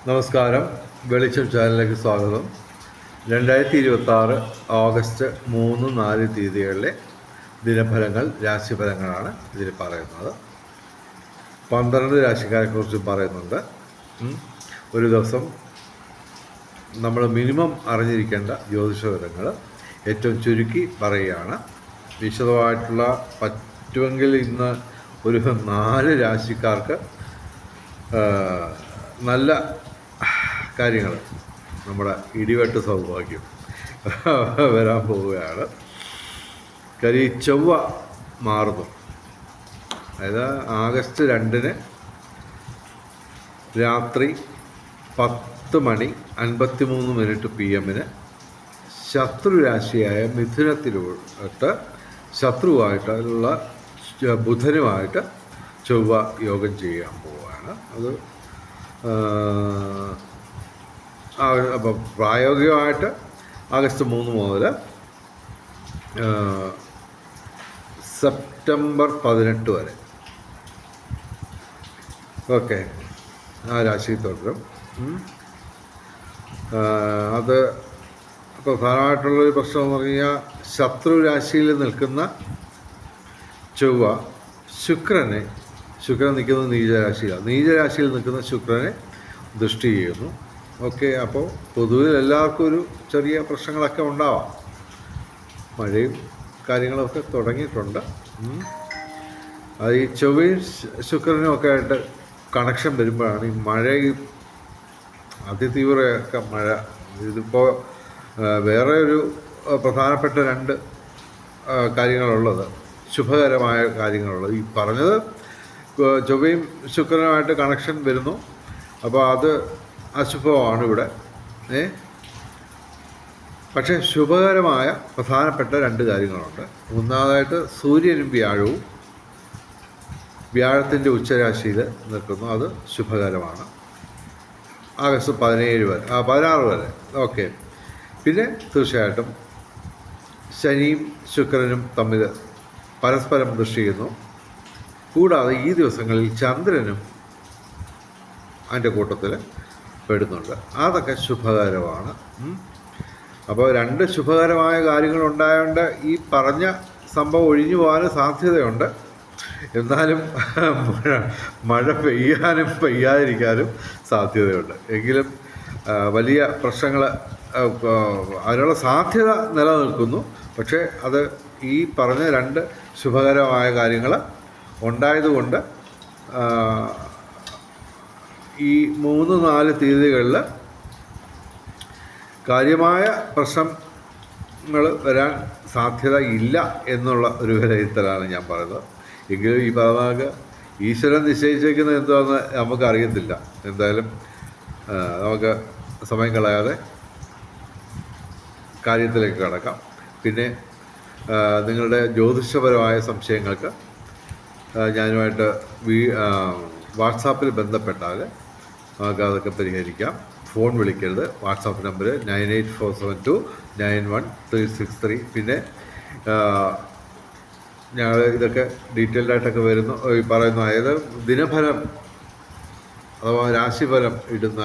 നമസ്കാരം. വെളിച്ചം ചാനലിലേക്ക് സ്വാഗതം. 2026 ഓഗസ്റ്റ് 3, 4 തീയതികളിലെ ദിനഫലങ്ങൾ, രാശിഫലങ്ങളാണ് ഇതിൽ പറയുന്നത്. 12 രാശിക്കാരെക്കുറിച്ച് പറയുന്നുണ്ട്. ഒരു ദിവസം നമ്മൾ മിനിമം അറിഞ്ഞിരിക്കേണ്ട ജ്യോതിഷവിവരങ്ങൾ ഏറ്റവും ചുരുക്കി പറയുകയാണ്. വിശദമായിട്ടുള്ള പറ്റുമെങ്കിൽ ഇന്ന് ഒരു 4 രാശിക്കാർക്ക് നല്ല കാര്യങ്ങൾ, നമ്മുടെ ഇടിവെട്ട് സൗഭാഗ്യം വരാൻ പോവുകയാണ്. ചൊവ്വ മാറുന്നു. അതായത് ആഗസ്റ്റ് 2 രാത്രി 10:53 PM ശത്രുരാശിയായ മിഥുനത്തിലോട്ട് ശത്രുവായിട്ടുള്ള ബുധനുമായിട്ട് ചൊവ്വ യോഗം ചെയ്യാൻ പോവുകയാണ്. അത് അപ്പോൾ പ്രായോഗികമായിട്ട് ആഗസ്റ്റ് 3 മുതൽ സെപ്റ്റംബർ 18 വരെ ഓക്കെ ആ രാശി തുടരും. അത് പ്രധാനമായിട്ടുള്ളൊരു പ്രശ്നം എന്ന് പറഞ്ഞു കഴിഞ്ഞാൽ ശത്രു രാശിയിൽ നിൽക്കുന്ന ചൊവ്വ ശുക്രൻ നിൽക്കുന്നത് നീചരാശിയിൽ നിൽക്കുന്ന ശുക്രനെ ദൃഷ്ടി ചെയ്യുന്നു. ഓക്കെ, അപ്പോൾ പൊതുവിൽ എല്ലാവർക്കും ഒരു ചെറിയ പ്രശ്നങ്ങളൊക്കെ ഉണ്ടാവാം. മഴയും കാര്യങ്ങളൊക്കെ തുടങ്ങിയിട്ടുണ്ട്. അത് ഈ ചൊവ്വയും ശുക്രനും ഒക്കെ ആയിട്ട് കണക്ഷൻ വരുമ്പോഴാണ് ഈ മഴയും അതിതീവ്രമൊക്കെ മഴ. ഇതിപ്പോൾ വേറെ ഒരു പ്രധാനപ്പെട്ട 2 കാര്യങ്ങളുള്ളത്, ശുഭകരമായ കാര്യങ്ങളുള്ളത്. ഈ പറഞ്ഞത് ചൊവ്വയും ശുക്രനുമായിട്ട് കണക്ഷൻ വരുന്നു. അപ്പോൾ അത് അശുഭമാണ് ഇവിടെ. പക്ഷേ ശുഭകരമായ പ്രധാനപ്പെട്ട 2 കാര്യങ്ങളുണ്ട്. ഒന്നാമതായിട്ട് സൂര്യനും വ്യാഴവും വ്യാഴത്തിൻ്റെ ഉച്ചരാശിയിൽ നിൽക്കുന്നു. അത് ശുഭകരമാണ്. ആഗസ്റ്റ് 16 വരെ ഓക്കെ. പിന്നെ തീർച്ചയായിട്ടും ശനിയും ശുക്രനും തമ്മിൽ പരസ്പരം ദൃഷ്ടി ചെയ്യുന്നു. കൂടാതെ ഈ ദിവസങ്ങളിൽ ചന്ദ്രനും അതിൻ്റെ കൂട്ടത്തിൽ പെടുന്നുണ്ട്. അതൊക്കെ ശുഭകരമാണ്. അപ്പോൾ 2 ശുഭകരമായ കാര്യങ്ങളുണ്ടായതുകൊണ്ട് ഈ പറഞ്ഞ സംഭവം ഒഴിഞ്ഞു പോകാൻ സാധ്യതയുണ്ട്. എന്നാലും മഴ പെയ്യാനും പെയ്യാതിരിക്കാനും സാധ്യതയുണ്ട്. എങ്കിലും വലിയ പ്രശ്നങ്ങൾ അതിനുള്ള സാധ്യത നിലനിൽക്കുന്നു. പക്ഷേ അത് ഈ പറഞ്ഞ 2 ശുഭകരമായ കാര്യങ്ങൾ ഉണ്ടായതുകൊണ്ട് ഈ 3-4 തീയതികളിൽ കാര്യമായ പ്രശ്നങ്ങൾ വരാൻ സാധ്യത ഇല്ല എന്നുള്ള ഒരു വിലയിരുത്തലാണ് ഞാൻ പറയുന്നത്. എങ്കിലും ഈ പറഞ്ഞ ഈശ്വരൻ നിശ്ചയിച്ചേക്കുന്നത് എന്താണെന്ന് നമുക്കറിയത്തില്ല. എന്തായാലും നമുക്ക് സമയം കളയാതെ കാര്യത്തിലേക്ക് കടക്കാം. പിന്നെ നിങ്ങളുടെ ജ്യോതിഷപരമായ സംശയങ്ങൾക്ക് ഞാനുമായിട്ട് വാട്സാപ്പിൽ ബന്ധപ്പെട്ടാൽ നമുക്ക് അതൊക്കെ പരിഹരിക്കാം. ഫോൺ വിളിക്കരുത്. WhatsApp number 9847291363. പിന്നെ ഞങ്ങൾ ഇതൊക്കെ ഡീറ്റെയിൽഡായിട്ടൊക്കെ വരുന്നു ഈ പറയുന്നു. അതായത് ദിനഫലം അഥവാ രാശിഫലം ഇടുന്ന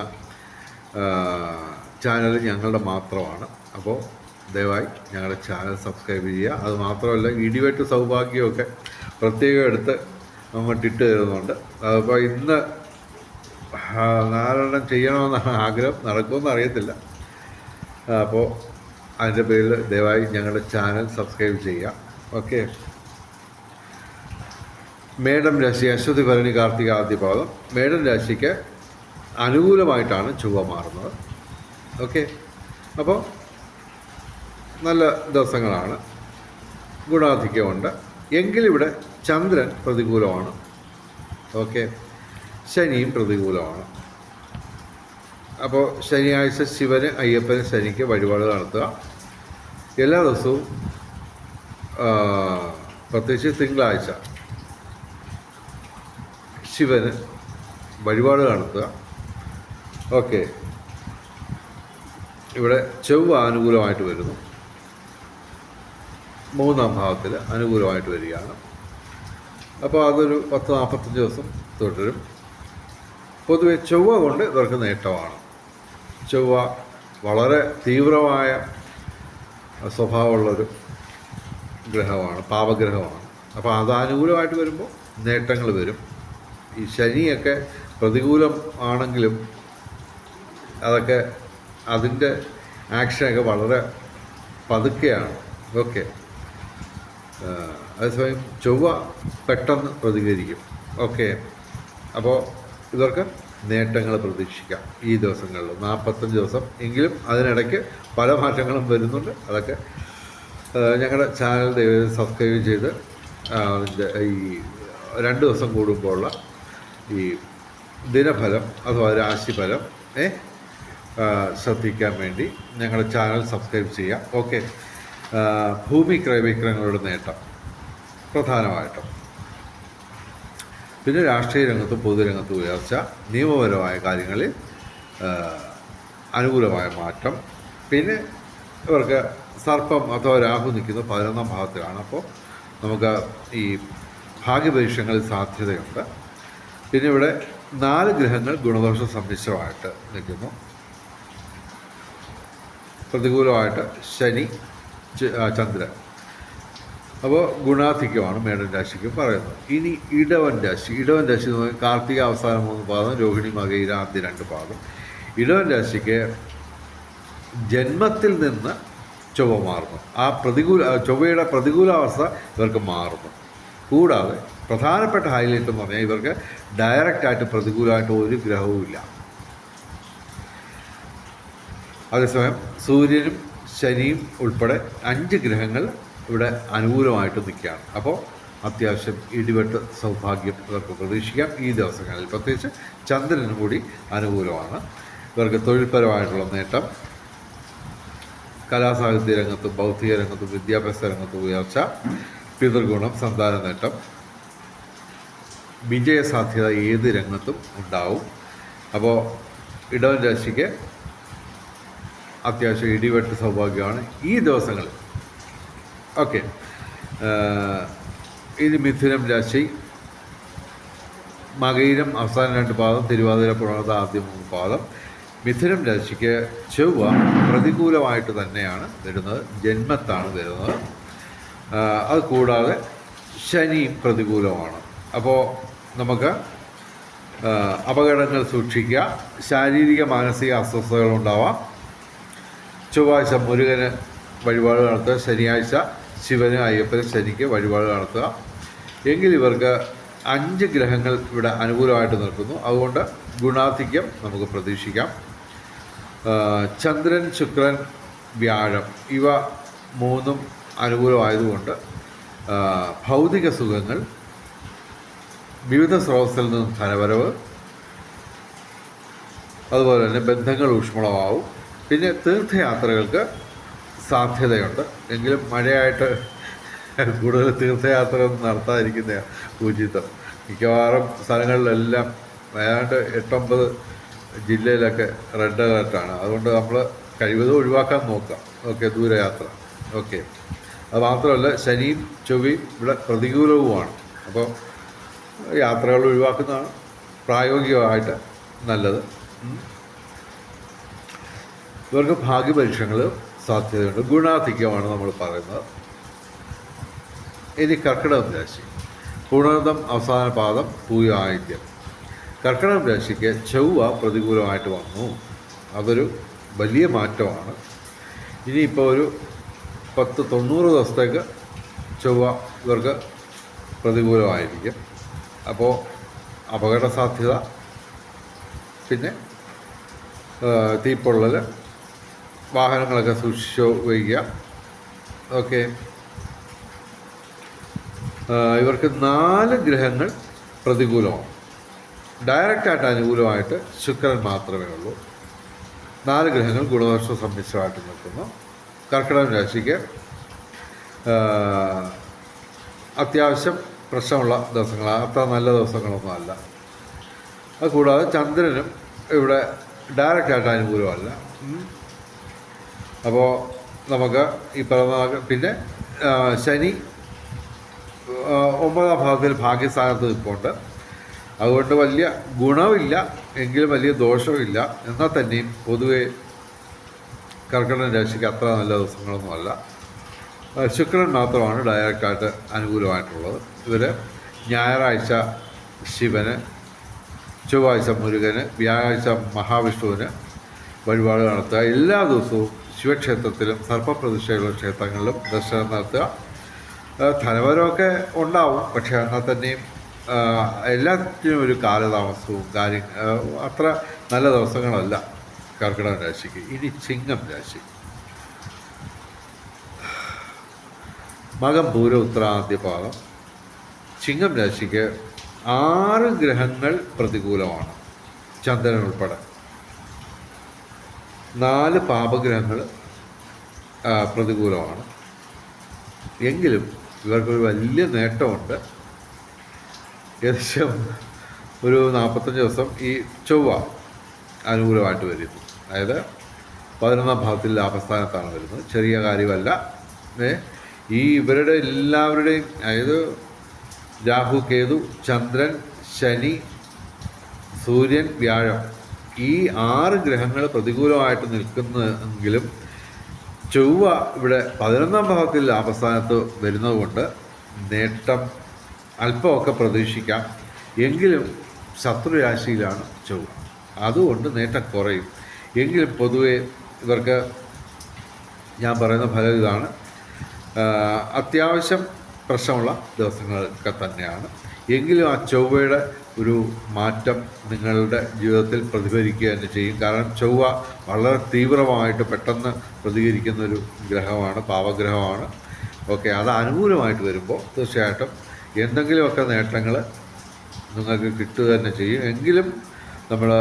ചാനൽ ഞങ്ങളുടെ മാത്രമാണ്. അപ്പോൾ ദയവായി ഞങ്ങളുടെ ചാനൽ സബ്സ്ക്രൈബ് ചെയ്യുക. അത് മാത്രമല്ല, ഇടിവെട്ട് സൗഭാഗ്യമൊക്കെ പ്രത്യേകം എടുത്ത് അങ്ങോട്ടിട്ട് തരുന്നുണ്ട്. അപ്പോൾ ഇന്ന് 4 ചെയ്യണമെന്നാണ് ആഗ്രഹം. നടക്കുമെന്ന് അറിയത്തില്ല. അപ്പോൾ അതിൻ്റെ പേരിൽ ദയവായി ഞങ്ങളുടെ ചാനൽ സബ്സ്ക്രൈബ് ചെയ്യുക. ഓക്കെ. മേടം രാശി അശ്വതി ഭരണി കാർത്തിക ആദ്യപാദം. മേടം രാശിക്ക് അനുകൂലമായിട്ടാണ് ചൊവ്വ മാറുന്നത്. ഓക്കെ, അപ്പോൾ നല്ല ദിവസങ്ങളാണ്. ഗുണാധിക്യമുണ്ട്. എങ്കിലിവിടെ ചന്ദ്രൻ പ്രതികൂലമാണ്. ഓക്കെ, ശനിയും പ്രതികൂലമാണ്. അപ്പോൾ ശനിയാഴ്ച ശിവന് അയ്യപ്പന് ശനിക്ക് വഴിപാട് നടത്തുക. എല്ലാ ദിവസവും പ്രത്യേകിച്ച് തിങ്കളാഴ്ച ശിവന് വഴിപാട് നടത്തുക. ഓക്കെ, ഇവിടെ ചൊവ്വ അനുകൂലമായിട്ട് വരുന്നു. 3-ാം ഭാവത്തിൽ അനുകൂലമായിട്ട് വരികയാണ്. അപ്പോൾ അതൊരു 10-45 ദിവസം തുടരും. പൊതുവെ ചൊവ്വ കൊണ്ട് ഇവർക്ക് നേട്ടമാണ്. ചൊവ്വ വളരെ തീവ്രമായ സ്വഭാവമുള്ളൊരു ഗ്രഹമാണ്, പാപഗ്രഹമാണ്. അപ്പോൾ അത് അനുകൂലമായിട്ട് വരുമ്പോൾ നേട്ടങ്ങൾ വരും. ഈ ശനിയൊക്കെ പ്രതികൂലം ആണെങ്കിലും അതൊക്കെ അതിൻ്റെ ആക്ഷനൊക്കെ വളരെ പതുക്കെയാണ്. ഓക്കെ. അതേസമയം ചൊവ്വ പെട്ടെന്ന് പ്രതികരിക്കും. ഓക്കെ. അപ്പോൾ ഇവർക്ക് നേട്ടങ്ങൾ പ്രതീക്ഷിക്കാം ഈ ദിവസങ്ങളിൽ. 45 ദിവസം എങ്കിലും അതിനിടയ്ക്ക് പല മാറ്റങ്ങളും വരുന്നുണ്ട്. അതൊക്കെ ഞങ്ങളുടെ ചാനൽ ദയവായി സബ്സ്ക്രൈബ് ചെയ്ത് അതിൻ്റെ ഈ 2 ദിവസം കൂടുമ്പോഴുള്ള ഈ ദിനഫലം അഥവാ രാശിഫലം ശ്രദ്ധിക്കാൻ വേണ്ടി ഞങ്ങളുടെ ചാനൽ സബ്സ്ക്രൈബ് ചെയ്യാം. ഓക്കെ. ഭൂമി ക്രയവിക്രയങ്ങളുടെ നേട്ടം പ്രധാനമായിട്ടും, പിന്നെ രാഷ്ട്രീയ രംഗത്തും പൊതുരംഗത്തും ഉയർച്ച, നിയമപരമായ കാര്യങ്ങളിൽ അനുകൂലമായ മാറ്റം, പിന്നെ ഇവർക്ക് സർപ്പം അഥവാ രാഹു നിൽക്കുന്നത് 11ാം ഭാവത്തിലാണ്. അപ്പോൾ നമുക്ക് ഈ ഭാഗ്യപരീക്ഷങ്ങളിൽ സാധ്യതയുണ്ട്. പിന്നെ ഇവിടെ 4 ഗ്രഹങ്ങൾ ഗുണദോഷ സമ്മിശ്രമായിട്ട് നിൽക്കുന്നു. പ്രതികൂലമായിട്ട് ശനി, ചന്ദ്രൻ. അപ്പോൾ ഗുണാധിക്യമാണ് മേടൻ രാശിക്ക് പറയുന്നത്. ഇനി ഇടവൻ രാശി എന്ന് പറഞ്ഞാൽ കാർത്തിക അവസാനം 3 പാദം, രോഹിണി മകയിര ആദ്യ 2 പാദം. ഇടവൻ രാശിക്ക് ജന്മത്തിൽ നിന്ന് ചൊവ്വ മാറുന്നു. ആ ചൊവ്വയുടെ പ്രതികൂലാവസ്ഥ ഇവർക്ക് മാറുന്നു. കൂടാതെ പ്രധാനപ്പെട്ട ഹൈലൈറ്റ് എന്ന് പറഞ്ഞാൽ ഇവർക്ക് ഡയറക്റ്റായിട്ട് പ്രതികൂലമായിട്ട് ഒരു ഗ്രഹവും ഇല്ല. അതേസമയം സൂര്യനും ശനിയും ഉൾപ്പെടെ 5 ഗ്രഹങ്ങൾ ഇവിടെ അനുകൂലമായിട്ട് നിൽക്കുകയാണ്. അപ്പോൾ അത്യാവശ്യം ഇടിവെട്ട് സൗഭാഗ്യം ഇവർക്ക് പ്രതീക്ഷിക്കാം ഈ ദിവസങ്ങളിൽ. പ്രത്യേകിച്ച് ചന്ദ്രനും കൂടി അനുകൂലമാണ്. ഇവർക്ക് തൊഴിൽപരമായിട്ടുള്ള നേട്ടം, കലാസാഹിത്യ രംഗത്തും ബൗദ്ധിക രംഗത്തും വിദ്യാഭ്യാസ രംഗത്തും ഉയർച്ച, പിതൃഗുണം, സന്താന നേട്ടം, വിജയസാധ്യത ഏത് രംഗത്തും ഉണ്ടാവും. അപ്പോൾ ഇടവൻ രാശിക്ക് അത്യാവശ്യം ഇടിവെട്ട് സൗഭാഗ്യമാണ് ഈ ദിവസങ്ങളിൽ. ഓക്കെ. ഇനി മിഥുനം രാശി, മകയിരം അവസാന 2 പാദം, തിരുവാതിര പുണർത ആദ്യ 3 പാദം. മിഥുനം രാശിക്ക് ചൊവ്വ പ്രതികൂലമായിട്ട് തന്നെയാണ് വരുന്നത്, ജന്മത്താണ് വരുന്നത്. അത് കൂടാതെ ശനിയും പ്രതികൂലമാണ്. അപ്പോൾ നമുക്ക് അപകടങ്ങൾ സൂക്ഷിക്കുക, ശാരീരിക മാനസിക അസ്വസ്ഥതകളുണ്ടാവാം. ചൊവ്വാഴ്ച മുരുകന് വഴിപാട് നടത്തുക, ശനിയാഴ്ച ശിവന് അയ്യപ്പന് ശനിക്ക് വഴിപാട് നടത്തുക. എങ്കിൽ ഇവർക്ക് 5 ഗ്രഹങ്ങൾ ഇവിടെ അനുകൂലമായിട്ട് നിൽക്കുന്നു. അതുകൊണ്ട് ഗുണാധിക്യം നമുക്ക് പ്രതീക്ഷിക്കാം. ചന്ദ്രൻ, ശുക്രൻ, വ്യാഴം ഇവ 3ഉം അനുകൂലമായതുകൊണ്ട് ഭൗതിക സുഖങ്ങൾ, വിവിധ സ്രോതസ്സിൽ നിന്നും ധനവരവ്, അതുപോലെ തന്നെ ബന്ധങ്ങൾ ഊഷ്മളമാവും. പിന്നെ തീർത്ഥയാത്രകൾക്ക് സാധ്യതയുണ്ട്. എങ്കിലും മഴയായിട്ട് കൂടുതൽ തീർത്ഥയാത്രയൊന്നും നടത്താതിരിക്കുന്ന ഉചിതം. മിക്കവാറും സ്ഥലങ്ങളിലെല്ലാം ഏതാണ്ട് 8-9 ജില്ലയിലൊക്കെ റെഡ് അലർട്ടാണ്. അതുകൊണ്ട് നമ്മൾ കഴിവതും ഒഴിവാക്കാൻ നോക്കാം. ഓക്കെ. ദൂരയാത്ര. ഓക്കെ. അത് മാത്രമല്ല ശനിയും ചൊവ്വയും ഇവിടെ പ്രതികൂലവുമാണ്. അപ്പോൾ യാത്രകൾ ഒഴിവാക്കുന്നതാണ് പ്രായോഗികമായിട്ട് നല്ലത്. ഇവർക്ക് ഭാഗ്യപരീക്ഷകൾ സാധ്യതയുണ്ട്. ഗുണാധിക്യമാണ് നമ്മൾ പറയുന്നത്. ഇനി കർക്കിടകം രാശി, പുണർദം അവസാന പാദം, പൂയ ആയില്യം. കർക്കിടകം രാശിക്ക് ചൊവ്വ പ്രതികൂലമായിട്ട് വന്നു. അതൊരു വലിയ മാറ്റമാണ്. ഇനിയിപ്പോൾ ഒരു 10-90 ദിവസത്തേക്ക് ചൊവ്വ ഇവർക്ക് പ്രതികൂലമായിരിക്കും. അപ്പോൾ അപകട സാധ്യത, പിന്നെ തീപ്പൊള്ളൽ, വാഹനങ്ങളൊക്കെ സൂക്ഷിച്ച് വയ്ക്കുക. ഓക്കെ. ഇവർക്ക് 4 ഗ്രഹങ്ങൾ പ്രതികൂലമാണ്. ഡയറക്റ്റായിട്ട് അനുകൂലമായിട്ട് ശുക്രൻ മാത്രമേ ഉള്ളൂ. 4 ഗ്രഹങ്ങൾ ഗുണദോഷ സമ്മിശ്രമായിട്ട് നിൽക്കുന്നു. കർക്കിടകം രാശിക്ക് അത്യാവശ്യം പ്രശ്നമുള്ള ദിവസങ്ങളാണ്, അത്ര നല്ല ദിവസങ്ങളൊന്നും അല്ല. അതുകൂടാതെ ചന്ദ്രനും ഇവിടെ ഡയറക്റ്റായിട്ട് അനുകൂലമല്ല. അപ്പോൾ നമുക്ക് ഈ പറഞ്ഞ, പിന്നെ ശനി 9ാം ഭാവത്തിൽ ഭാഗ്യസ്ഥാനത്ത് നിൽപ്പുണ്ട്. അതുകൊണ്ട് വലിയ ഗുണമില്ല എങ്കിലും വലിയ ദോഷമില്ല. എന്നാൽ തന്നെയും പൊതുവെ കർക്കിടക രാശിക്ക് അത്ര നല്ല ദിവസങ്ങളൊന്നുമല്ല. ശുക്രൻ മാത്രമാണ് ഡയറക്റ്റായിട്ട് അനുകൂലമായിട്ടുള്ളത്. ഇവർ ഞായറാഴ്ച ശിവന്, ചൊവ്വാഴ്ച മുരുകന്, വ്യാഴാഴ്ച മഹാവിഷ്ണുവിന് വഴിപാട് നടത്തുക. എല്ലാ ദിവസവും ശിവക്ഷേത്രത്തിലും സർപ്പപ്രതിഷ്ഠയുള്ള ക്ഷേത്രങ്ങളിലും ദർശനം നടത്തുക. ധനപരമൊക്കെ ഉണ്ടാവും, പക്ഷേ എന്നാൽ തന്നെയും എല്ലാത്തിനും ഒരു കാലതാമസവും അത്ര നല്ല ദിവസങ്ങളല്ല കർക്കിടക രാശിക്ക്. ഇനി ചിങ്ങം രാശി. മകം പൂര ഉത്തരാദ്യപാദം. ചിങ്ങം രാശിക്ക് 6 ഗ്രഹങ്ങൾ പ്രതികൂലമാണ്, ചന്ദ്രൻ ഉൾപ്പെടെ. 4 പാപഗ്രഹങ്ങൾ പ്രതികൂലമാണ്. എങ്കിലും ഇവർക്കൊരു വലിയ നേട്ടമുണ്ട്. ഏകദേശം ഒരു 45 ദിവസം ഈ ചൊവ്വ അനുകൂലമായിട്ട് വരുന്നു. അതായത് 11ാം ഭാവത്തിൽ ലാഭസ്ഥാനത്താണ് വരുന്നത്. ചെറിയ കാര്യമല്ല. ഈ ഇവരുടെ എല്ലാവരുടെയും, അതായത് രാഹു, കേതു, ചന്ദ്രൻ, ശനി, സൂര്യൻ, വ്യാഴം, ഈ 6 ഗ്രഹങ്ങൾ പ്രതികൂലമായിട്ട് നിൽക്കുന്നെങ്കിലും ചൊവ്വ ഇവിടെ 11ാം ഭാവത്തിൽ ലാഭസ്ഥാനത്ത് വരുന്നതുകൊണ്ട് നേട്ടം അല്പമൊക്കെ പ്രതീക്ഷിക്കാം. എങ്കിലും ശത്രുരാശിയിലാണ് ചൊവ്വ, അതുകൊണ്ട് നേട്ടം കുറയും. എങ്കിലും പൊതുവെ ഇവർക്ക് ഞാൻ പറയുന്ന ഫലം ഇതാണ്. അത്യാവശ്യം പ്രശ്നമുള്ള ദിവസങ്ങളൊക്കെ തന്നെയാണ്. എങ്കിലും ആ ചൊവ്വയുടെ ഒരു മാറ്റം നിങ്ങളുടെ ജീവിതത്തിൽ പ്രതിഫലിക്കുക തന്നെ ചെയ്യും. കാരണം ചൊവ്വ വളരെ തീവ്രമായിട്ട് പെട്ടെന്ന് പ്രതികരിക്കുന്നൊരു ഗ്രഹമാണ്, പാവഗ്രഹമാണ്. ഓക്കെ, അത് അനുകൂലമായിട്ട് വരുമ്പോൾ തീർച്ചയായിട്ടും എന്തെങ്കിലുമൊക്കെ നേട്ടങ്ങൾ നിങ്ങൾക്ക് കിട്ടുക തന്നെ ചെയ്യും. എങ്കിലും നമ്മൾ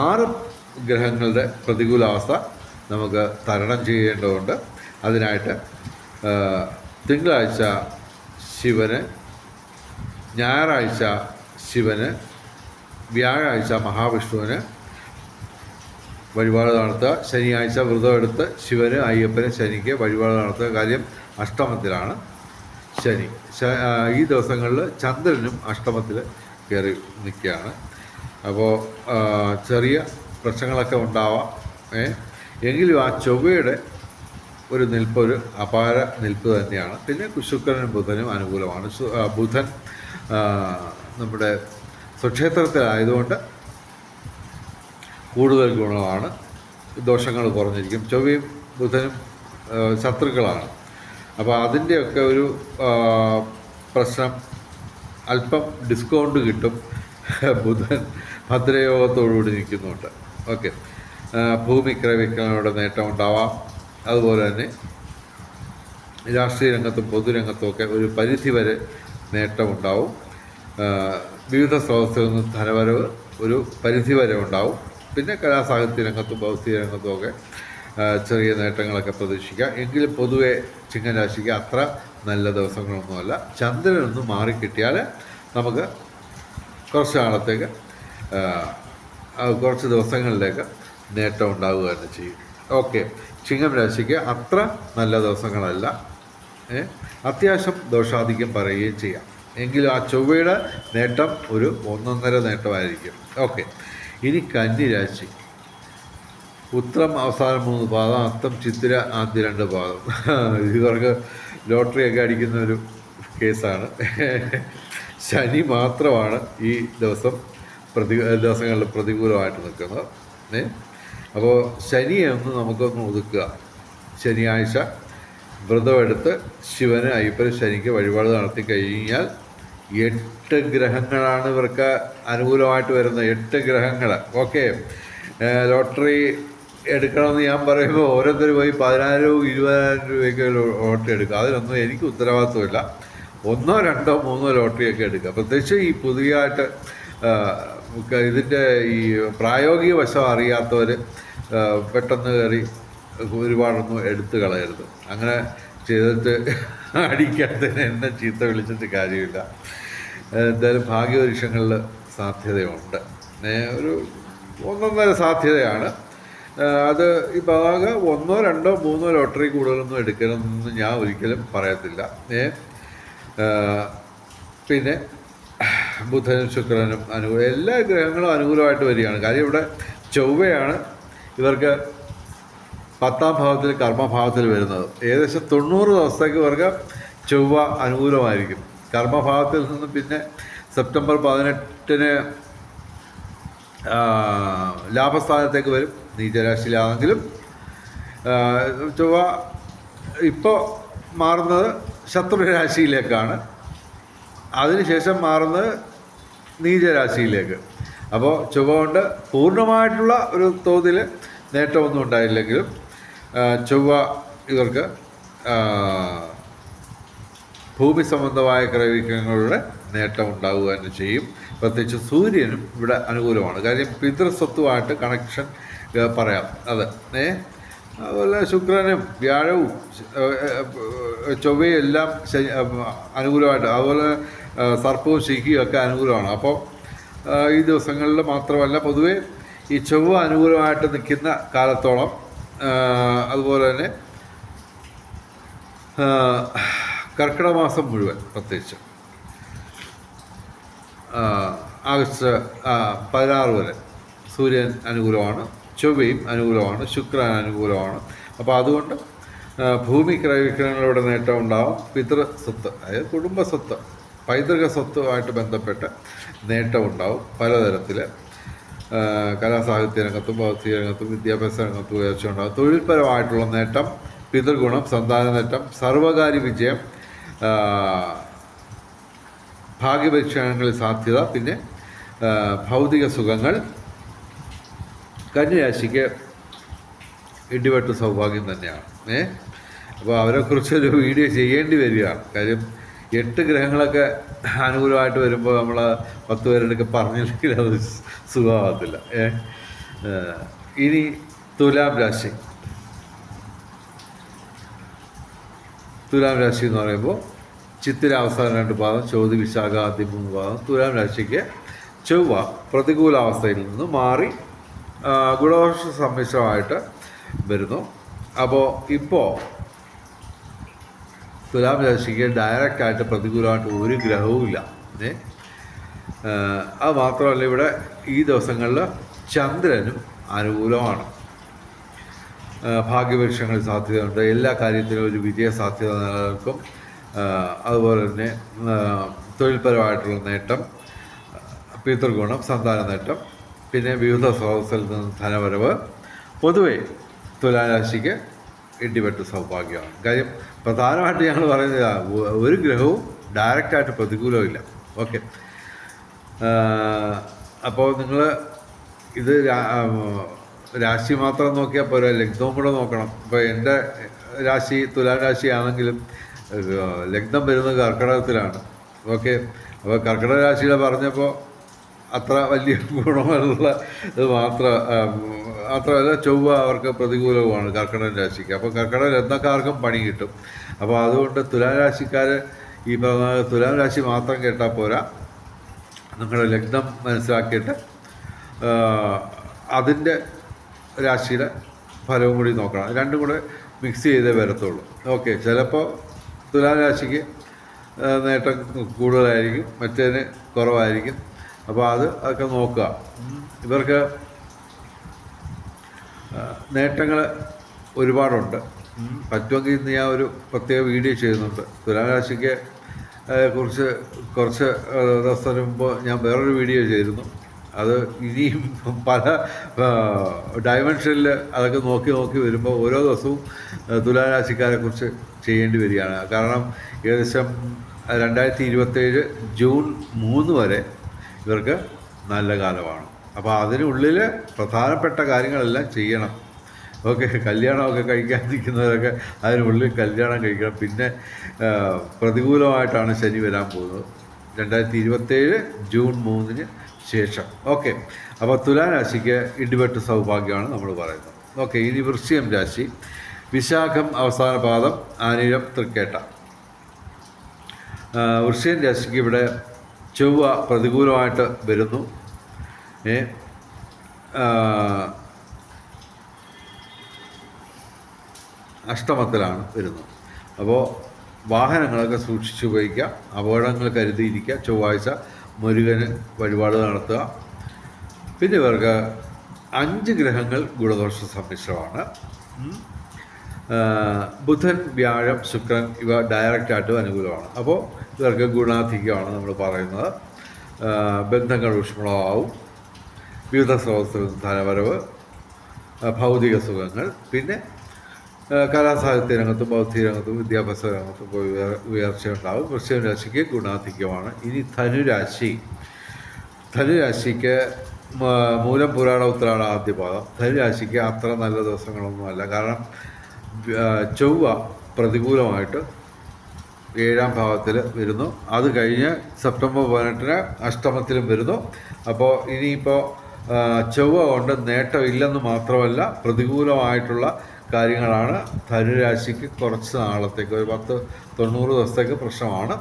6 ഗ്രഹങ്ങളുടെ പ്രതികൂലാവസ്ഥ നമുക്ക് തരണം ചെയ്യേണ്ടതുണ്ട്. അതിനായിട്ട് തിങ്കളാഴ്ച ശിവന്, ഞായറാഴ്ച ശിവന്, വ്യാഴാഴ്ച മഹാവിഷ്ണുവിന് വഴിപാട് നടത്തുക. ശനിയാഴ്ച വ്രതം എടുത്ത് ശിവന്, അയ്യപ്പന്, ശനിക്ക് വഴിപാട് നടത്തുക. കാര്യം അഷ്ടമത്തിലാണ് ശനി. ഈ ദിവസങ്ങളിൽ ചന്ദ്രനും അഷ്ടമത്തിൽ കയറി നിൽക്കുകയാണ്. അപ്പോൾ ചെറിയ പ്രശ്നങ്ങളൊക്കെ ഉണ്ടാവാം. എങ്കിലും ആ ചൊവ്വയുടെ ഒരു നിൽപ്പ് ഒരു അപാര നിൽപ്പ് തന്നെയാണ്. പിന്നെ ശുക്രനും ബുധനും അനുകൂലമാണ്. ബുധൻ നമ്മുടെ സ്വക്ഷേത്രത്തിലായതുകൊണ്ട് കൂടുതൽ ഗുണമാണ്, ദോഷങ്ങൾ കുറഞ്ഞിരിക്കും. ചൊവ്വയും ബുധനും ശത്രുക്കളാണ്. അപ്പോൾ അതിൻ്റെയൊക്കെ ഒരു പ്രശ്നം അല്പം ഡിസ്കൗണ്ട് കിട്ടും. ബുധൻ ഭദ്രയോഗത്തോടുകൂടി നിൽക്കുന്നുണ്ട്. ഓക്കെ, ഭൂമി ക്രയവിക്രയങ്ങളുടെ നേട്ടം ഉണ്ടാവാം. അതുപോലെ തന്നെ രാഷ്ട്രീയ രംഗത്തും പൊതുരംഗത്തും ഒക്കെ ഒരു പരിധിവരെ നേട്ടമുണ്ടാവും. വിവിധ സ്രോതസ്സുകളിൽ നിന്ന് ധനവരവ് ഒരു പരിധിവരെ ഉണ്ടാവും. പിന്നെ കലാസാഹിത്യ രംഗത്തും ഭൗതിക രംഗത്തും ഒക്കെ ചെറിയ നേട്ടങ്ങളൊക്കെ പ്രതീക്ഷിക്കാം. എങ്കിലും പൊതുവെ ചിങ്ങരാശിക്ക് അത്ര നല്ല ദിവസങ്ങളൊന്നുമല്ല. ചന്ദ്രനൊന്ന് മാറിക്കിട്ടിയാൽ നമുക്ക് കുറച്ച് നാളത്തേക്ക്, കുറച്ച് ദിവസങ്ങളിലേക്ക് നേട്ടം ഉണ്ടാവുക തന്നെ ചെയ്യും. ഓക്കെ, ചിങ്ങം രാശിക്ക് അത്ര നല്ല ദിവസങ്ങളല്ല. അത്യാവശ്യം ദോഷാധിക്യം പറയുകയും ചെയ്യാം. എങ്കിലും ആ ചൊവ്വയുടെ നേട്ടം ഒരു 1.5 നേട്ടമായിരിക്കും. ഓക്കെ, ഇനി കന്നി രാശി. ഉത്രം അവസാനം 3 പാദം, അത്തം ചിത്തിര ആദ്യ 2 പാദം. ഇവർക്ക് ലോട്ടറിയൊക്കെ അടിക്കുന്ന ഒരു കേസാണ്. ശനി മാത്രമാണ് ഈ ദിവസങ്ങളിൽ പ്രതികൂലമായിട്ട് നിൽക്കുന്നത്. അപ്പോൾ ശനിയെ നമുക്കൊന്ന് ഒതുക്കുക. ശനിയാഴ്ച വ്രതമെടുത്ത് ശിവന്, അയ്യപ്പന്, ശനിക്ക് വഴിപാട് നടത്തി കഴിഞ്ഞാൽ 8 ഗ്രഹങ്ങളാണ് ഇവർക്ക് അനുകൂലമായിട്ട് വരുന്നത്. 8 ഗ്രഹങ്ങൾ. ഓക്കെ, ലോട്ടറി എടുക്കണമെന്ന് ഞാൻ പറയുമ്പോൾ ഓരോരുത്തർ പോയി 10,000 20,000 രൂപയ്ക്ക് ലോട്ടറി എടുക്കുക. അതിനൊന്നും എനിക്ക് ഉത്തരവാദിത്വമില്ല. 1 2 3 ലോട്ടറിയൊക്കെ എടുക്കുക. പ്രത്യേകിച്ച് ഈ പുതിയതായിട്ട് ഇതിൻ്റെ ഈ പ്രായോഗിക വശം അറിയാത്തവർ പെട്ടെന്ന് കയറി ഒരുപാടൊന്നും എടുത്തു കളയരുത്. അങ്ങനെ ചെയ്തിട്ട് അടിക്കാത്തതിന് എന്നെ ചീത്ത വിളിച്ചിട്ട് കാര്യമില്ല. എന്തായാലും ഭാഗ്യപരീക്ഷങ്ങളിൽ സാധ്യതയുണ്ട്. ഒരു 1.5 സാധ്യതയാണ് അത്. ഈ ഭാഗ 1 2 3 ലോട്ടറി കൂടുതലൊന്നും എടുക്കണമെന്ന് ഞാൻ ഒരിക്കലും പറയത്തില്ല. പിന്നെ ബുധനും ശുക്രനും എല്ലാ ഗ്രഹങ്ങളും അനുകൂലമായിട്ട് വരികയാണ്. കാര്യം ഇവിടെ ചൊവ്വയാണ് ഇവർക്ക് 10ാം ഭാവത്തിൽ കർമ്മഭാവത്തിൽ വരുന്നത്. ഏകദേശം 90 ദിവസത്തേക്ക് ഇവർക്ക് ചൊവ്വ അനുകൂലമായിരിക്കും. കർമ്മഭാവത്തിൽ നിന്നും പിന്നെ സെപ്റ്റംബർ 18-ന് ലാഭസ്ഥാനത്തേക്ക് വരും. നീചരാശിയിലാണെങ്കിലും ചൊവ്വ ഇപ്പോൾ മാറുന്നത് ശത്രുരാശിയിലേക്കാണ്. അതിനുശേഷം മാറുന്നത് നീചരാശിയിലേക്ക്. അപ്പോൾ ചൊവ്വ കൊണ്ട് പൂർണ്ണമായിട്ടുള്ള ഒരു തോതിൽ നേട്ടമൊന്നും ഉണ്ടായില്ലെങ്കിലും ചൊവ്വ ഇവർക്ക് ഭൂമി സംബന്ധമായ ക്രയവിക്രയങ്ങളുടെ നേട്ടം ഉണ്ടാവുക തന്നെ ചെയ്യും. പ്രത്യേകിച്ച് സൂര്യനും ഇവിടെ അനുകൂലമാണ്. കാര്യം പിതൃസ്വത്തുമായിട്ട് കണക്ഷൻ പറയാം. അത് അതുപോലെ ശുക്രനും വ്യാഴവും ചൊവ്വയും എല്ലാം അനുകൂലമായിട്ട്, അതുപോലെ സർപ്പവും ശിഖിയും ഒക്കെ അനുകൂലമാണ്. അപ്പോൾ ഈ ദിവസങ്ങളിൽ മാത്രമല്ല, പൊതുവെ ഈ ചൊവ്വ അനുകൂലമായിട്ട് നിൽക്കുന്ന കാലത്തോളം, അതുപോലെ തന്നെ കർക്കിടക മാസം മുഴുവൻ, പ്രത്യേകിച്ച് ആഗസ്റ്റ് 16 വരെ സൂര്യൻ അനുകൂലമാണ്, ചൊവ്വയും അനുകൂലമാണ്, ശുക്രൻ അനുകൂലമാണ്. അപ്പോൾ അതുകൊണ്ട് ഭൂമി ക്രയവിക്രയങ്ങളുടെ നേട്ടം ഉണ്ടാവും. പിതൃസ്വത്ത്, അതായത് കുടുംബ സ്വത്ത്, പൈതൃക സ്വത്തുമായിട്ട് ബന്ധപ്പെട്ട് നേട്ടമുണ്ടാവും. പലതരത്തിൽ കലാസാഹിത്യ രംഗത്തും ഭൗതിക രംഗത്തും വിദ്യാഭ്യാസ രംഗത്തും ഉയർച്ച ഉണ്ടാകും. തൊഴിൽപരമായിട്ടുള്ള നേട്ടം, പിതൃഗുണം, സന്താന നേട്ടം, സർവകാര്യ വിജയം, ഭാഗ്യപരീക്ഷണങ്ങളിൽ സാധ്യത, പിന്നെ ഭൗതിക സുഖങ്ങൾ. കന്യരാശിക്ക് ഇടിവെട്ട് സൗഭാഗ്യം തന്നെയാണ്. അപ്പോൾ അവരെക്കുറിച്ചൊരു വീഡിയോ ചെയ്യേണ്ടി വരികയാണ്. കാര്യം 8 ഗ്രഹങ്ങളൊക്കെ അനുകൂലമായിട്ട് വരുമ്പോൾ നമ്മൾ 10 പേരുടെയൊക്കെ പറഞ്ഞില്ലെങ്കിൽ അത് സുഖമാകത്തില്ല. ഇനി തുലാം രാശി. തുലാം രാശി എന്ന് പറയുമ്പോൾ ചിത്തിര അവസാന 2 പാദം, ചോതി വിശാഖ ആദ്യ 3 പാദം. തുലാം രാശിക്ക് ചൊവ്വ പ്രതികൂലാവസ്ഥയിൽ നിന്ന് മാറി ഗുണദോഷ സമ്മിശ്രമായിട്ട് വരുന്നു. അപ്പോൾ ഇപ്പോൾ തുലാം രാശിക്ക് ഡയറക്റ്റായിട്ട് പ്രതികൂലമായിട്ട് ഒരു ഗ്രഹവും ഇല്ല. അത് മാത്രമല്ല, ഇവിടെ ഈ ദിവസങ്ങളിൽ ചന്ദ്രനും അനുകൂലമാണ്. ഭാഗ്യപരീക്ഷങ്ങളിൽ സാധ്യതയുണ്ട്. എല്ലാ കാര്യത്തിലും ഒരു വിജയ സാധ്യത നിലനിൽക്കും. അതുപോലെ തന്നെ തൊഴിൽപരമായിട്ടുള്ള നേട്ടം, പിതൃഗുണം, സന്താന നേട്ടം, പിന്നെ വിവിധ സ്രോതസ്സിൽ നിന്ന് ധനവരവ്. പൊതുവെ തുലാരാശിക്ക് ഇടിവെട്ട് സൗഭാഗ്യമാണ്. കാര്യം പ്രധാനമായിട്ട് ഞങ്ങൾ പറയുന്നത് ഒരു ഗ്രഹവും ഡയറക്റ്റായിട്ട് പ്രതികൂലമില്ല. ഓക്കെ, അപ്പോൾ നിങ്ങൾ ഇത് രാശി മാത്രം നോക്കിയാൽ പോരാ, ലഗ്നവും കൂടെ നോക്കണം. ഇപ്പോൾ എൻ്റെ രാശി തുലാം രാശിയാണെങ്കിലും ലഗ്നം വരുന്നത് കർക്കിടകത്തിലാണ്. ഓക്കെ, അപ്പോൾ കർക്കിടക രാശിയുടെ പറഞ്ഞപ്പോൾ അത്ര വലിയ ഗുണമുള്ള ഇത് മാത്രമല്ല, ചൊവ്വ അവർക്ക് പ്രതികൂലവുമാണ് കർക്കിടക രാശിക്ക്. അപ്പോൾ കർക്കിടക ലഗ്നക്കാർക്കും പണി കിട്ടും. അപ്പോൾ അതുകൊണ്ട് തുലാം രാശിക്കാർ ഈ തുലാം രാശി മാത്രം കേട്ടാൽ പോരാ, നിങ്ങളുടെ ലഗ്നം മനസ്സിലാക്കിയിട്ട് അതിൻ്റെ രാശിയുടെ ഫലവും കൂടി നോക്കണം. രണ്ടും കൂടെ മിക്സ് ചെയ്തേ വരത്തുള്ളൂ. ഓക്കെ, ചിലപ്പോൾ തുലാം രാശിക്ക് നേട്ടം കൂടുതലായിരിക്കും, മറ്റേതിന് കുറവായിരിക്കും. അപ്പോൾ അതൊക്കെ നോക്കുക. ഇവർക്ക് നേട്ടങ്ങൾ ഒരുപാടുണ്ട്. പറ്റുമെങ്കിൽ ഇന്ന് ഞാൻ ഒരു പ്രത്യേക വീഡിയോ ചെയ്യുന്നുണ്ട്. തുലാം രാശിക്ക് കുറിച്ച് കുറച്ച് ദിവസത്തിന് മുമ്പ് ഞാൻ വേറൊരു വീഡിയോ ചെയ്തിരുന്നു. അത് ഇനിയും പല ഡയമെൻഷനിൽ അതൊക്കെ നോക്കി വരുമ്പോൾ ഓരോ ദിവസവും തുലാം രാശിക്കാരെക്കുറിച്ച് ചെയ്യേണ്ടി വരികയാണ്. കാരണം ഏകദേശം 2027 ജൂൺ 3 വരെ ഇവർക്ക് നല്ല കാലമാണ്. അപ്പോൾ അതിനുള്ളിൽ പ്രധാനപ്പെട്ട കാര്യങ്ങളെല്ലാം ചെയ്യണം. ഓക്കെ, കല്യാണമൊക്കെ കഴിക്കാൻ നിൽക്കുന്നവരൊക്കെ അതിനുള്ളിൽ കല്യാണം കഴിക്കണം. പിന്നെ പ്രതികൂലമായിട്ടാണ് ശനി വരാൻ പോകുന്നത് 2027 ജൂൺ 3 ശേഷം. ഓക്കെ, അപ്പോൾ തുലാം രാശിക്ക് ഇടിവെട്ട് സൗഭാഗ്യമാണ് നമ്മൾ പറയുന്നത്. ഓക്കെ, ഇനി വൃശ്ചികം രാശി. വിശാഖം അവസാന പാദം, ആനിഴം, തൃക്കേട്ട. വൃശ്ചികം രാശിക്ക് ഇവിടെ ചൊവ്വ പ്രതികൂലമായിട്ട് വരുന്നു. അഷ്ടമത്തിലാണ് വരുന്നത്. അപ്പോൾ വാഹനങ്ങളൊക്കെ സൂക്ഷിച്ച് ഉപയോഗിക്കുക, അപകടങ്ങൾ കരുതിയിരിക്കുക. ചൊവ്വാഴ്ച മുരുകന് വഴിപാട് നടത്തുക. പിന്നെ ഇവർക്ക് 5 ഗ്രഹങ്ങൾ ഗുണദോഷ സമ്മിശ്രമാണ്. ബുധൻ, വ്യാഴം, ശുക്രൻ ഇവ ഡയറക്റ്റായിട്ടും അനുകൂലമാണ്. അപ്പോൾ ഇവർക്ക് ഗുണാധിക്യമാണ് നമ്മൾ പറയുന്നത്. ബന്ധങ്ങൾ ഊഷ്മളമാവും, വിവിധ സ്രോതസ്സിൽ നിന്ന് ധനവരവ്, ഭൗതിക സുഖങ്ങൾ, പിന്നെ കലാസാഹിത്യ രംഗത്തും ബൗദ്ധിക രംഗത്തും വിദ്യാഭ്യാസ രംഗത്തും ഉയർച്ചയുണ്ടാകും. വൃശ്ചിക രാശിക്ക് ഗുണാധിക്യമാണ്. ഇനി ധനുരാശിക്ക് മൂലം പുരാട ഉത്രാട ആദ്യ പാദം. ധനുരാശിക്ക് അത്ര നല്ല ദിവസങ്ങളൊന്നുമല്ല. കാരണം ചൊവ്വ പ്രതികൂലമായിട്ട് 7ാം ഭാവത്തിൽ വരുന്നു. അത് കഴിഞ്ഞ് സെപ്റ്റംബർ 18 അഷ്ടമത്തിലും വരുന്നു. അപ്പോൾ ഇനിയിപ്പോൾ ചൊവ്വ കൊണ്ട് നേട്ടമില്ലെന്ന് മാത്രമല്ല, പ്രതികൂലമായിട്ടുള്ള കാര്യങ്ങളാണ് ധനുരാശിക്ക് കുറച്ച് നാളത്തേക്ക്, ഒരു 90 ദിവസത്തേക്ക് പ്രശ്നമാണ്.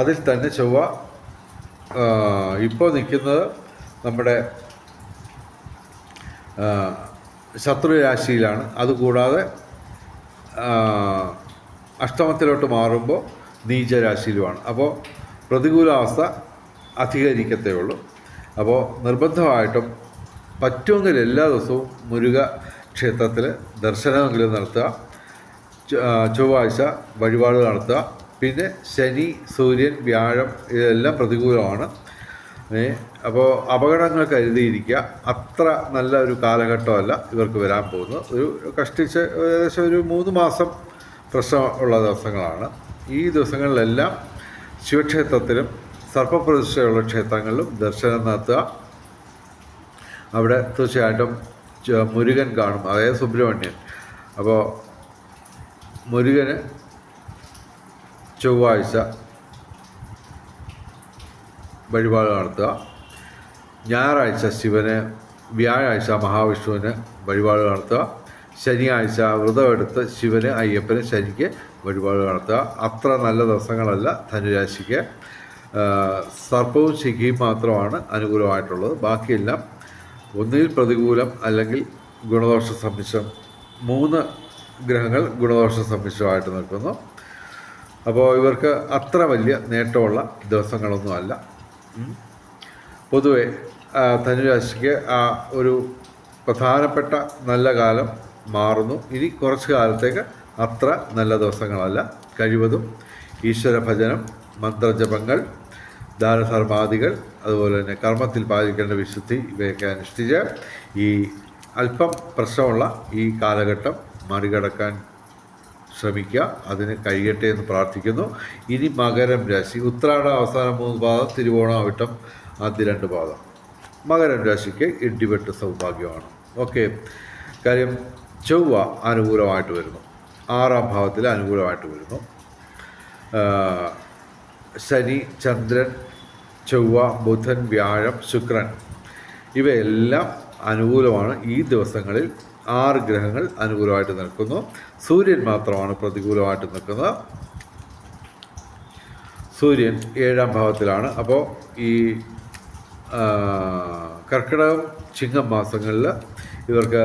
അതിൽ തന്നെ ചൊവ്വ ഇപ്പോൾ നിൽക്കുന്നത് നമ്മുടെ ശത്രുരാശിയിലാണ്. അതുകൂടാതെ അഷ്ടമത്തിലോട്ട് മാറുമ്പോൾ നീചരാശിയിലുമാണ്. അപ്പോൾ പ്രതികൂലാവസ്ഥ അധികരിക്കത്തേ ഉള്ളൂ. അപ്പോൾ നിർബന്ധമായിട്ടും പറ്റുമെങ്കിൽ എല്ലാ ദിവസവും മുരുക ക്ഷേത്രത്തിൽ ദർശനമെങ്കിലും നടത്തുക, ചൊവ്വാഴ്ച വഴിപാട് നടത്തുക. പിന്നെ ശനി, സൂര്യൻ, വ്യാഴം ഇതെല്ലാം പ്രതികൂലമാണ്. അപ്പോൾ അപകടങ്ങൾ കരുതിയിരിക്കുക. അത്ര നല്ല ഒരു കാലഘട്ടമല്ല ഇവർക്ക് വരാൻ പോകുന്നത്. ഒരു കഷ്ടിച്ച് ഏകദേശം ഒരു 3 മാസം പ്രശ്നമുള്ള ദിവസങ്ങളാണ്. ഈ ദിവസങ്ങളിലെല്ലാം ശിവക്ഷേത്രത്തിലും സർപ്പപ്രതിഷ്ഠയുള്ള ക്ഷേത്രങ്ങളിലും ദർശനം നടത്തുക. അവിടെ തീർച്ചയായിട്ടും മുരുകൻ കാണും, അതായത് സുബ്രഹ്മണ്യൻ. അപ്പോൾ മുരുകന് ചൊവ്വാഴ്ച വഴിപാട് നടത്തുക. ഞായറാഴ്ച ശിവന്, വ്യാഴാഴ്ച മഹാവിഷ്ണുവിന് വഴിപാട് നടത്തുക. ശനിയാഴ്ച വ്രതമെടുത്ത് ശിവന്, അയ്യപ്പന്, ശനിക്ക് വഴിപാട് നടത്തുക. അത്ര നല്ല ദിവസങ്ങളല്ല ധനുരാശിക്ക്. സർപ്പവും ശിഖിയും മാത്രമാണ് അനുകൂലമായിട്ടുള്ളത്. ബാക്കിയെല്ലാം ഒന്നുകിൽ പ്രതികൂലം അല്ലെങ്കിൽ ഗുണദോഷ സമ്മിശ്രം. 3 ഗ്രഹങ്ങൾ ഗുണദോഷ സമ്മിശ്രമായിട്ട് നിൽക്കുന്നു. അപ്പോൾ ഇവർക്ക് അത്ര വലിയ നേട്ടമുള്ള ദിവസങ്ങളൊന്നുമല്ല. പൊതുവെ ധനുരാശിക്ക് ആ ഒരു പ്രധാനപ്പെട്ട നല്ല കാലം മാറുന്നു. ഇനി കുറച്ച് കാലത്തേക്ക് അത്ര നല്ല ദിവസങ്ങളല്ല. കഴിവതും ഈശ്വര ഭജനം, മന്ത്രജപങ്ങൾ, ദാനധർമാദികൾ, അതുപോലെ തന്നെ കർമ്മത്തിൽ പാലിക്കേണ്ട വിശുദ്ധി ഇവയൊക്കെ അനുഷ്ഠിച്ച് ഈ അല്പം പ്രശ്നമുള്ള ഈ കാലഘട്ടം മറികടക്കാൻ ശ്രമിക്കുക. അതിന് കഴിയട്ടെ എന്ന് പ്രാർത്ഥിക്കുന്നു. ഇനി മകരം രാശി. ഉത്രാട അവസാന 3 പാദം, തിരുവോണം, അവിട്ടം ആദ്യ 2 പാദം. മകരം രാശിക്ക് ഇടിവെട്ട് സൗഭാഗ്യമാണ്. ഓക്കെ. കാര്യം ചൊവ്വ അനുകൂലമായിട്ട് വരുന്നു, 6ാം ഭാവത്തിൽ അനുകൂലമായിട്ട് വരുന്നു. ശനി, ചന്ദ്രൻ, ചൊവ്വ, ബുധൻ, വ്യാഴം, ശുക്രൻ ഇവയെല്ലാം അനുകൂലമാണ്. ഈ ദിവസങ്ങളിൽ 6 ഗ്രഹങ്ങൾ അനുകൂലമായിട്ട് നിൽക്കുന്നു. സൂര്യൻ മാത്രമാണ് പ്രതികൂലമായിട്ട് നിൽക്കുന്നത്. സൂര്യൻ 7ാം ഭാവത്തിലാണ്. അപ്പോൾ ഈ കർക്കിടകം, ചിങ്ങം മാസങ്ങളിൽ ഇവർക്ക്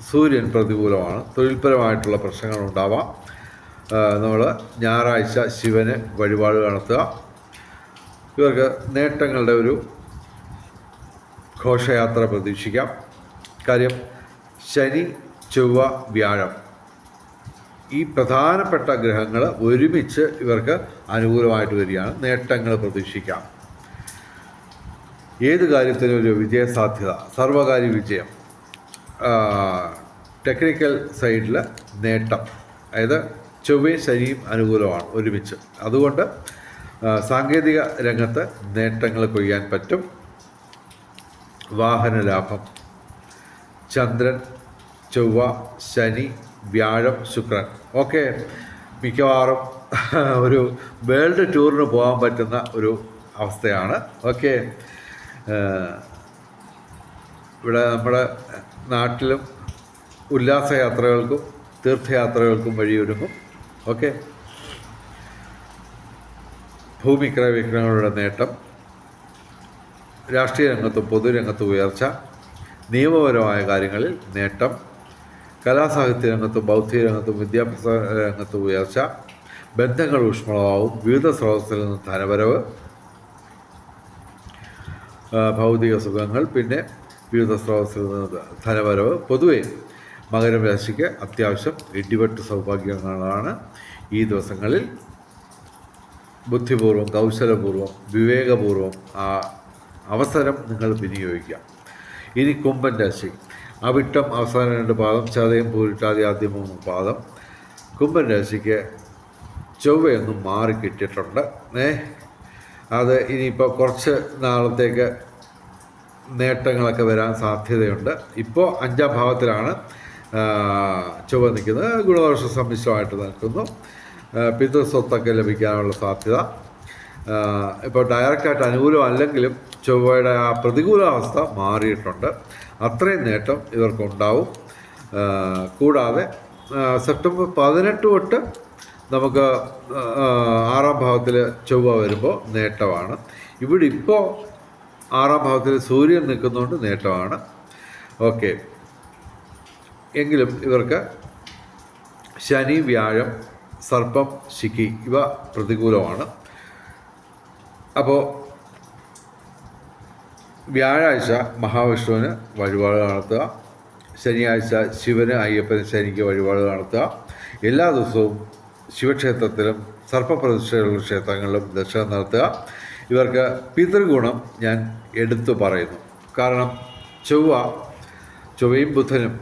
സൂര്യൻ പ്രതികൂലമാണ്. തൊഴിൽപരമായിട്ടുള്ള പ്രശ്നങ്ങളുണ്ടാവാം. നമ്മൾ ഞായറാഴ്ച ശിവന് വഴിപാട് നടത്തുക. ഇവർക്ക് നേട്ടങ്ങളുടെ ഒരു ഘോഷയാത്ര പ്രതീക്ഷിക്കാം. കാര്യം ശനി, ചൊവ്വ, വ്യാഴം ഈ പ്രധാനപ്പെട്ട ഗ്രഹങ്ങൾ ഒരുമിച്ച് ഇവർക്ക് അനുകൂലമായിട്ട് വരികയാണ്. നേട്ടങ്ങൾ പ്രതീക്ഷിക്കാം. ഏത് കാര്യത്തിനും ഒരു വിജയസാധ്യത, സർവകാര്യ വിജയം, ടെക്നിക്കൽ സൈഡിൽ നേട്ടം, അതായത് ചൊവ്വയും ശനിയും അനുകൂലമാണ് ഒരുമിച്ച്. അതുകൊണ്ട് സാങ്കേതിക രംഗത്ത് നേട്ടങ്ങൾ കൊയ്യാൻ പറ്റും. വാഹന ലാഭം. ചന്ദ്രൻ, ചൊവ്വ, ശനി, വ്യാഴം, ശുക്രൻ ഒക്കെ മിക്കവാറും ഒരു വേൾഡ് ടൂറിന് പോകാൻ പറ്റുന്ന ഒരു അവസ്ഥയാണ്. ഓക്കെ. ഇവിടെ നമ്മുടെ നാട്ടിലും ഉല്ലാസയാത്രകൾക്കും തീർത്ഥയാത്രകൾക്കും വഴിയൊരുങ്ങും. ഓക്കെ. ഭൂമിക്രയ വിക്രയങ്ങളുടെ നേട്ടം, രാഷ്ട്രീയ രംഗത്തും പൊതുരംഗത്തും ഉയർച്ച, നിയമപരമായ കാര്യങ്ങളിൽ നേട്ടം, കലാസാഹിത്യ രംഗത്തും ബൗദ്ധിക രംഗത്തും വിദ്യാഭ്യാസ രംഗത്തും ഉയർച്ച, ബന്ധങ്ങൾ ഊഷ്മളമാവും, വിവിധ സ്രോതസ്സിൽ നിന്ന് ധനവരവ്, ഭൗതിക സുഖങ്ങൾ, പിന്നെ വിവിധ സ്രോതസ്സിൽ നിന്ന് ധനവരവ്. പൊതുവെ മകരം രാശിക്ക് അത്യാവശ്യം ഇടിവെട്ട് സൗഭാഗ്യങ്ങളാണ് ഈ ദിവസങ്ങളിൽ. ബുദ്ധിപൂർവ്വം, കൗശലപൂർവ്വം, വിവേകപൂർവ്വം ആ അവസരം നിങ്ങൾ വിനിയോഗിക്കുക. ഇനി കുംഭൻ രാശി. അവിട്ടം അവസാന 2 പാദം, ചതയം പൂരിട്ടാതി ആദ്യം 3 പാദം. കുംഭൻ രാശിക്ക് ചൊവ്വയൊന്നും മാറിക്കിട്ടിയിട്ടുണ്ട്. അത് ഇനിയിപ്പോൾ കുറച്ച് നാളത്തേക്ക് നേട്ടങ്ങളൊക്കെ വരാൻ സാധ്യതയുണ്ട്. ഇപ്പോൾ 5ാം ഭാവത്തിലാണ് ചൊവ്വ നിൽക്കുന്നത്. ഗുണദോഷ സമ്മിശ്രമായിട്ട് നിൽക്കുന്നു. പിതൃസ്വത്തൊക്കെ ലഭിക്കാനുള്ള സാധ്യത. ഇപ്പോൾ ഡയറക്റ്റായിട്ട് അനുകൂലമല്ലെങ്കിലും ചൊവ്വയുടെ ആ പ്രതികൂലാവസ്ഥ മാറിയിട്ടുണ്ട്. അത്രയും നേട്ടം ഇവർക്കുണ്ടാവും. കൂടാതെ സെപ്റ്റംബർ 18 തൊട്ട് നമുക്ക് 6ാം ഭാവത്തിൽ ചൊവ്വ വരുമ്പോൾ നേട്ടമാണ്. ഇവിടെ ഇപ്പോൾ 6ാം ഭാവത്തിൽ സൂര്യൻ നിൽക്കുന്നതുകൊണ്ട് നേട്ടമാണ്. ഓക്കെ, എങ്കിലും ഇവർക്ക് ശനി, വ്യാഴം, സർപ്പം, ശിഖി ഇവ പ്രതികൂലമാണ്. അപ്പോൾ വ്യാഴാഴ്ച മഹാവിഷ്ണുവിന് വഴിപാട് നടത്തുക, ശനിയാഴ്ച ശിവന്, അയ്യപ്പന്, ശനിക്ക് വഴിപാട് നടത്തുക. എല്ലാ ദിവസവും ശിവക്ഷേത്രത്തിലും സർപ്പപ്രതിഷ്ഠയുള്ള ക്ഷേത്രങ്ങളിലും ദർശനം നടത്തുക. ഇവർക്ക് പിതൃഗുണം ഞാൻ എടുത്തു പറയുന്നു. കാരണം ചൊവ്വയും ബുധനും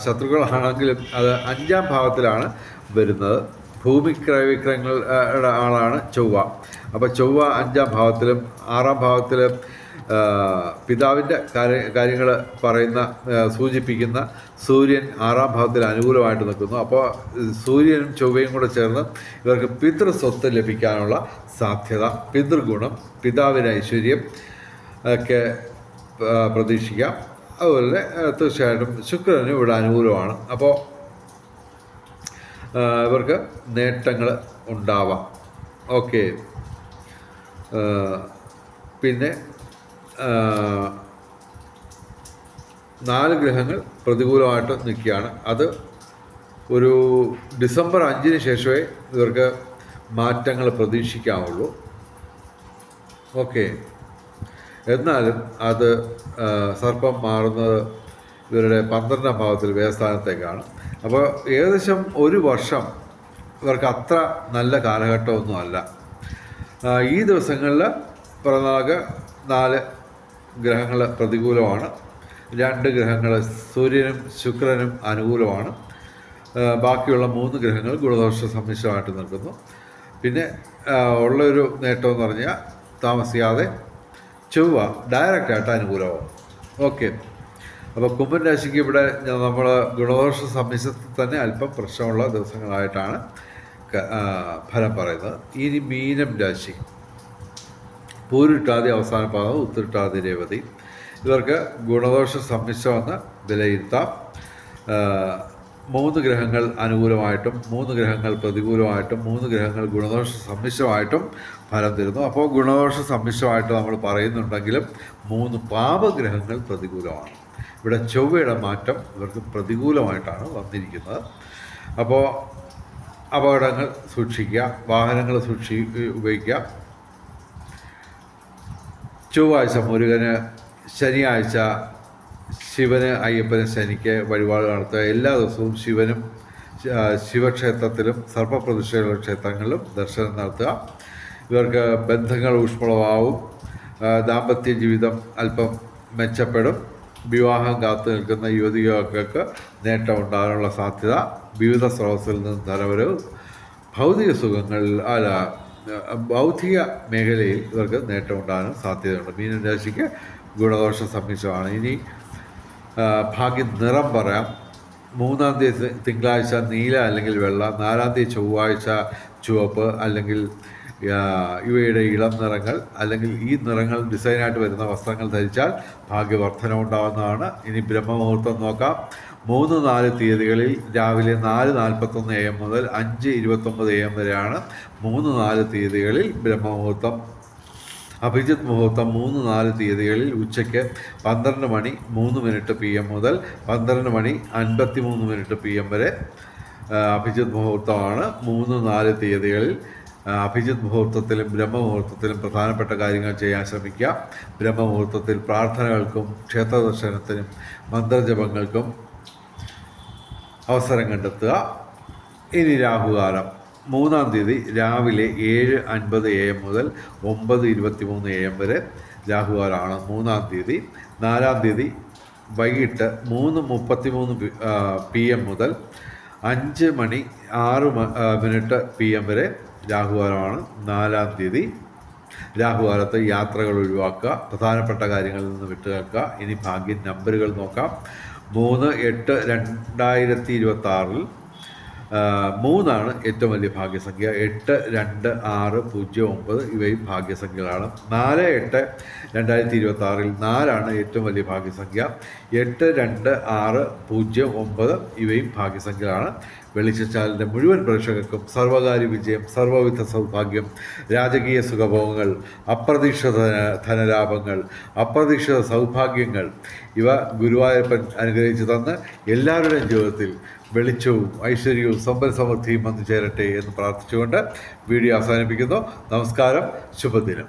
ശത്രുക്കളാണെങ്കിലും അത് 5ാം ഭാവത്തിലാണ് വരുന്നത്. ഭൂമി ക്രയവിക്രയങ്ങളുടെ ആളാണ് ചൊവ്വ. അപ്പോൾ ചൊവ്വ 5ാം ഭാവത്തിലും 6ാം ഭാവത്തിലും പിതാവിൻ്റെ കാര്യങ്ങൾ സൂചിപ്പിക്കുന്ന സൂര്യൻ 6ാം ഭാവത്തിൽ അനുകൂലമായിട്ട് നിൽക്കുന്നു. അപ്പോൾ സൂര്യനും ചൊവ്വയും കൂടെ ചേർന്ന് ഇവർക്ക് പിതൃസ്വത്ത് ലഭിക്കാനുള്ള സാധ്യത, പിതൃഗുണം, പിതാവിന് ഐശ്വര്യം ഒക്കെ പ്രതീക്ഷിക്കാം. അതുപോലെ തീർച്ചയായിട്ടും ശുക്രനും ഇവിടെ അനുകൂലമാണ്. അപ്പോൾ ഇവർക്ക് നേട്ടങ്ങൾ ഉണ്ടാവാം. ഓക്കെ, പിന്നെ 4 ഗ്രഹങ്ങൾ പ്രതികൂലമായിട്ട് നിൽക്കുകയാണ്. അത് ഒരു ഡിസംബർ 5-ന് ശേഷമേ ഇവർക്ക് മാറ്റങ്ങൾ പ്രതീക്ഷിക്കാവുള്ളൂ. ഓക്കെ, എന്നാലും അത് സർപ്പം മാറുന്നത് ഇവരുടെ 12ാം ഭാവത്തിൽ വ്യയസ്ഥാനത്തേക്കാണ്. അപ്പോൾ ഏകദേശം 1 വർഷം ഇവർക്ക് അത്ര നല്ല കാലഘട്ടമൊന്നുമല്ല. ഈ ദിവസങ്ങളിൽ പിറന്നാൾക്ക് 4 ഗ്രഹങ്ങൾ പ്രതികൂലമാണ്. 2 ഗ്രഹങ്ങൾ സൂര്യനും ശുക്രനും അനുകൂലമാണ്. ബാക്കിയുള്ള 3 ഗ്രഹങ്ങൾ ഗുണദോഷ സമ്മിശ്രമായിട്ട് നിൽക്കുന്നു. പിന്നെ ഉള്ളൊരു നേട്ടമെന്ന് പറഞ്ഞാൽ താമസിയാതെ ചൊവ്വ ഡയറക്റ്റായിട്ട് അനുകൂലമാവും. ഓക്കെ, അപ്പോൾ കുംഭൻ രാശിക്ക് ഇവിടെ നമ്മൾ ഗുണദോഷ സമ്മിശ്രത്തിൽ തന്നെ അല്പം പ്രശ്നമുള്ള ദിവസങ്ങളായിട്ടാണ് ഫലം പറയുന്നത്. ഇനി മീനം രാശി. പൂരിട്ടാതി അവസാന പാദം, ഉത്തിരട്ടാതി രേവതി. ഇവർക്ക് ഗുണദോഷ സമ്മിശ്രമെന്ന് വിലയിരുത്താം. 3 ഗ്രഹങ്ങൾ അനുകൂലമായിട്ടും 3 ഗ്രഹങ്ങൾ പ്രതികൂലമായിട്ടും 3 ഗ്രഹങ്ങൾ ഗുണദോഷ സമ്മിശ്രമായിട്ടും ഫലം തരുന്നു. അപ്പോൾ ഗുണദോഷ സമ്മിശ്രമായിട്ട് നമ്മൾ പറയുന്നുണ്ടെങ്കിലും 3 പാപഗ്രഹങ്ങൾ പ്രതികൂലമാണ്. ഇവിടെ ചൊവ്വയുടെ മാറ്റം ഇവർക്ക് പ്രതികൂലമായിട്ടാണ് വന്നിരിക്കുന്നത്. അപ്പോൾ അപകടങ്ങൾ സൂക്ഷിക്കുക, വാഹനങ്ങൾ ഉപയോഗിക്കുക. ചൊവ്വാഴ്ച മുരുകന്, ശനിയാഴ്ച ശിവന്, അയ്യപ്പന്, ശനിക്ക് വഴിപാട് നടത്തുക. എല്ലാ ദിവസവും ശിവനും ശിവക്ഷേത്രത്തിലും സർപ്പപ്രതിഷ്ഠയുള്ള ക്ഷേത്രങ്ങളിലും ദർശനം നടത്തുക. ഇവർക്ക് ബന്ധങ്ങൾ ഊഷ്മളമാവും. ദാമ്പത്യ ജീവിതം അല്പം മെച്ചപ്പെടും. വിവാഹം കാത്തു നിൽക്കുന്ന യുവതികൾക്ക് നേട്ടം ഉണ്ടാകാനുള്ള സാധ്യത. വിവിധ സ്രോതസ്സിൽ നിന്ന് ധനവരവ്. ഭൗതിക സുഖങ്ങളിൽ ബൗദ്ധിക മേഖലയിൽ ഇവർക്ക് നേട്ടം ഉണ്ടാകാനും സാധ്യതയുണ്ട്. മീനൻ രാശിക്ക് ഗുണദോഷ സമ്മിശ്രമാണ്. ഇനി ഭാഗ്യ നിറം പറയാം. 3-ാം തീയതി തിങ്കളാഴ്ച നീല അല്ലെങ്കിൽ വെള്ള, 4-ാം തീയതി ചൊവ്വാഴ്ച ചുവപ്പ് അല്ലെങ്കിൽ ഇവയുടെ ഇളം നിറങ്ങൾ അല്ലെങ്കിൽ ഈ നിറങ്ങൾ ഡിസൈനായിട്ട് വരുന്ന വസ്ത്രങ്ങൾ ധരിച്ചാൽ ഭാഗ്യവർദ്ധന ഉണ്ടാകുന്നതാണ്. ഇനി ബ്രഹ്മമുഹൂർത്തം നോക്കാം. 3-4 തീയതികളിൽ രാവിലെ 4:41 AM മുതൽ 5:29 AM വരെയാണ് 3-4 തീയതികളിൽ ബ്രഹ്മമുഹൂർത്തം. അഭിജിത്ത് മുഹൂർത്തം 3-4 തീയതികളിൽ ഉച്ചയ്ക്ക് 12 മണി 3 PM മുതൽ 12 മണി 53 PM വരെ അഭിജിത്ത് മുഹൂർത്തമാണ് 3-4 തീയതികളിൽ. അഭിജിത് മുഹൂർത്തത്തിലും ബ്രഹ്മമുഹൂർത്തത്തിലും പ്രധാനപ്പെട്ട കാര്യങ്ങൾ ചെയ്യാൻ ശ്രമിക്കുക. ബ്രഹ്മമുഹൂർത്തത്തിൽ പ്രാർത്ഥനകൾക്കും ക്ഷേത്ര ദർശനത്തിനും മന്ത്രജപങ്ങൾക്കും അവസരം കണ്ടെത്തുക. ഇനി രാഹുകാലം 3-ാം തീയതി രാവിലെ 7:50 AM മുതൽ 9:23 AM വരെ രാഹുകാലമാണ് 3-ാം തീയതി. 4-ാം തീയതി വൈകിട്ട് 3:33 PM മുതൽ 5:06 PM വരെ രാഹുകാലമാണ് 4-ാം തീയതി. രാഹുകാലത്ത് യാത്രകൾ ഒഴിവാക്കുക, പ്രധാനപ്പെട്ട കാര്യങ്ങളിൽ നിന്ന് വിട്ടുനിൽക്കുക. ഇനി ഭാഗ്യ നമ്പറുകൾ നോക്കാം. 3-8-2026 3 ഏറ്റവും വലിയ ഭാഗ്യസംഖ്യ. 8, 2, 6, 0, 9 ഇവയും ഭാഗ്യസംഖ്യകളാണ്. 4-8-2026 4 ഏറ്റവും വലിയ ഭാഗ്യസംഖ്യ. 8, 2, 6, 0, 9 ഇവയും ഭാഗ്യസംഖ്യകളാണ്. വെളിച്ചച്ചാലിൻ്റെ മുഴുവൻ പ്രേക്ഷകർക്കും സർവകാര്യ വിജയം, സർവവിധ സൗഭാഗ്യം, രാജകീയ സുഖഭോഗങ്ങൾ, അപ്രതീക്ഷിത ധനലാഭങ്ങൾ, അപ്രതീക്ഷിത സൗഭാഗ്യങ്ങൾ ഇവ ഗുരുവായൂരപ്പൻ അനുഗ്രഹിച്ചു തന്ന് എല്ലാവരുടെയും ജീവിതത്തിൽ വെളിച്ചവും ഐശ്വര്യവും സമ്പൽ സമൃദ്ധിയും വന്നു ചേരട്ടെ എന്ന് പ്രാർത്ഥിച്ചുകൊണ്ട് വീഡിയോ അവസാനിപ്പിക്കുന്നു. നമസ്കാരം, ശുഭദിനം.